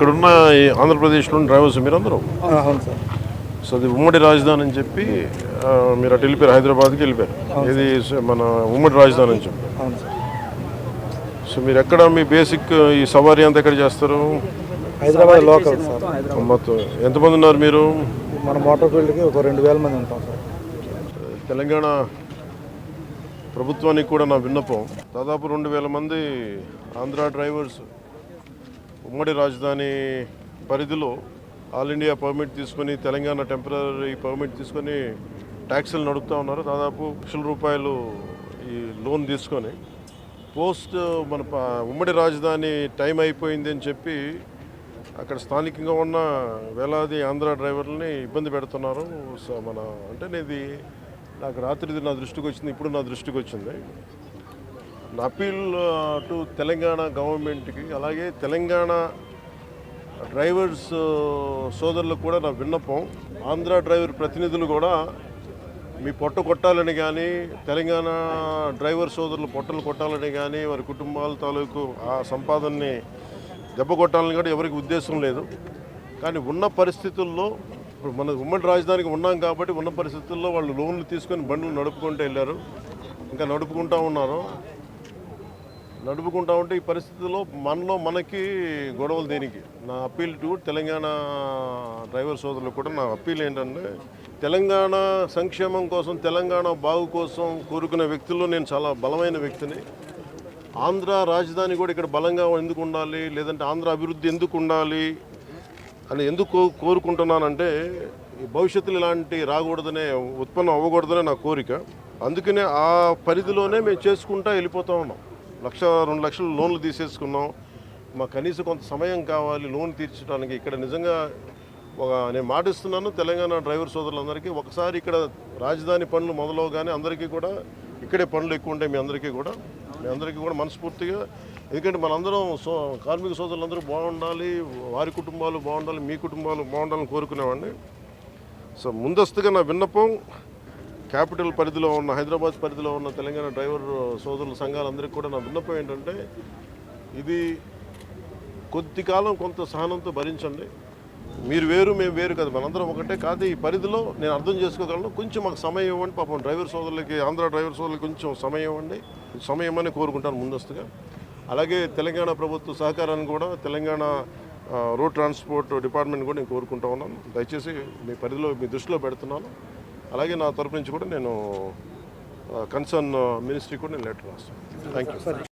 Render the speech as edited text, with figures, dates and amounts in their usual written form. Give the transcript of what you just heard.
ఇక్కడున్న ఈ ఆంధ్రప్రదేశ్లోని డ్రైవర్స్ మీరందరూ? అవును సార్. సో అది ఉమ్మడి రాజధాని అని చెప్పి మీరు అటు వెళ్ళిపోయారు, హైదరాబాద్కి వెళ్ళిపోయారు. ఇది మన ఉమ్మడి రాజధాని అని చెప్పి. అవును సార్. సో మీరు ఎక్కడ మీ బేసిక్ ఈ సవారీ అంతా ఎక్కడ చేస్తారు? Hyderabad local sir. మొత్తం ఎంతమంది ఉన్నారు మీరు? మన మోటార్ ఫీల్డ్కి ఒక 2000 మంది ఉంటాం సార్. తెలంగాణ ప్రభుత్వానికి కూడా నా విన్నపం, దాదాపు 2000 మంది ఆంధ్ర డ్రైవర్స్ ఉమ్మడి రాజధాని పరిధిలో ఆల్ ఇండియా పర్మిట్ తీసుకొని, తెలంగాణ టెంపరీ పర్మిట్ తీసుకొని ట్యాక్సీలు నడుపుతూ ఉన్నారు. దాదాపు ₹1,00,000 ఈ లోన్ తీసుకొని పోస్ట్ మన ఉమ్మడి రాజధాని టైం అయిపోయింది అని చెప్పి అక్కడ స్థానికంగా ఉన్న వేలాది ఆంధ్ర డ్రైవర్లని ఇబ్బంది పెడుతున్నారు. సో అంటే ఇది నాకు రాత్రి నా దృష్టికి వచ్చింది, ఇప్పుడు నా దృష్టికి వచ్చింది. నా అపీల్ టు తెలంగాణ గవర్నమెంట్కి, అలాగే తెలంగాణ డ్రైవర్స్ సోదరులకు కూడా నా విన్నపం, ఆంధ్ర డ్రైవర్ ప్రతినిధులు కూడా మీ పొట్ట కొట్టాలని కానీ, తెలంగాణ డ్రైవర్ సోదరులు పొట్టలు కొట్టాలని కానీ, వారి కుటుంబాల తాలూకు ఆ సంపాదనని దెబ్బ కొట్టాలని కూడా ఎవరికి ఉద్దేశం లేదు. కానీ ఉన్న పరిస్థితుల్లో ఇప్పుడు మన ఉమ్మడి రాజధానికి ఉన్నాం కాబట్టి ఉన్న పరిస్థితుల్లో వాళ్ళు లోన్లు తీసుకొని బండ్లు నడుపుకుంటూ వెళ్ళారు, ఇంకా నడుపుకుంటూ ఉన్నారు. నడుపుకుంటా ఉంటే ఈ పరిస్థితుల్లో మనకి గొడవలు దేనికి? నా అప్పీల్ టు తెలంగాణ డ్రైవర్ సోదరులకు కూడా నా అప్పీల్ ఏంటంటే, తెలంగాణ సంక్షేమం కోసం, తెలంగాణ బాగు కోసం కోరుకునే వ్యక్తుల్లో నేను చాలా బలమైన వ్యక్తిని. ఆంధ్ర రాజధాని కూడా ఇక్కడ బలంగా ఎందుకు ఉండాలి, లేదంటే ఆంధ్ర అభివృద్ధి ఎందుకు ఉండాలి అని ఎందుకు కోరుకుంటున్నానంటే, భవిష్యత్తులో ఇలాంటి రాకూడదనే, ఉత్పన్నం అవ్వకూడదనే నా కోరిక. అందుకనే ఆ పరిధిలోనే మేము చేసుకుంటా వెళ్ళిపోతూ ఉన్నాం. 1-2 లక్షలు లోన్లు తీసేసుకున్నాం. మాకు కనీసం కొంత సమయం కావాలి లోన్ తీర్చడానికి. ఇక్కడ నిజంగా నేను మాటిస్తున్నాను తెలంగాణ డ్రైవర్ సోదరులందరికీ, ఒకసారి ఇక్కడ రాజధాని పనులు మొదలవగానే అందరికీ కూడా ఇక్కడే పనులు ఎక్కువ ఉంటాయి. మీ అందరికీ కూడా మనస్ఫూర్తిగా, ఎందుకంటే మనందరం కార్మిక సోదరులందరూ బాగుండాలి, వారి కుటుంబాలు బాగుండాలి, మీ కుటుంబాలు బాగుండాలని కోరుకునేవాడిని. సో ముందస్తుగా నా విన్నపం, క్యాపిటల్ పరిధిలో ఉన్న, హైదరాబాద్ పరిధిలో ఉన్న తెలంగాణ డ్రైవర్ సోదరుల సంఘాలందరికీ కూడా నా విన్నపం ఏంటంటే, ఇది కొద్ది కాలం కొంత సహనంతో భరించండి. మీరు వేరు, మేము వేరు కదా, మనందరం ఒకటే కాదు. ఈ పరిధిలో నేను అర్థం చేసుకోగలను, కొంచెం మాకు సమయం ఇవ్వండి. పాపం డ్రైవర్ సోదరులకి, ఆంధ్ర డ్రైవర్ సోదరులకి కొంచెం సమయం ఇవ్వండి. సమయం అని కోరుకుంటాను ముందస్తుగా. అలాగే తెలంగాణ ప్రభుత్వ సహకారాన్ని కూడా, తెలంగాణ రోడ్ ట్రాన్స్పోర్ట్ డిపార్ట్మెంట్ కూడా నేను కోరుకుంటా ఉన్నాను. దయచేసి మీ పరిధిలో, మీ దృష్టిలో పెడుతున్నాను. అలాగే నా తరపు నుంచి కూడా నేను కన్సర్న్ మినిస్ట్రీ కూడా నేను లెటర్ రాస్తాను. Thank you.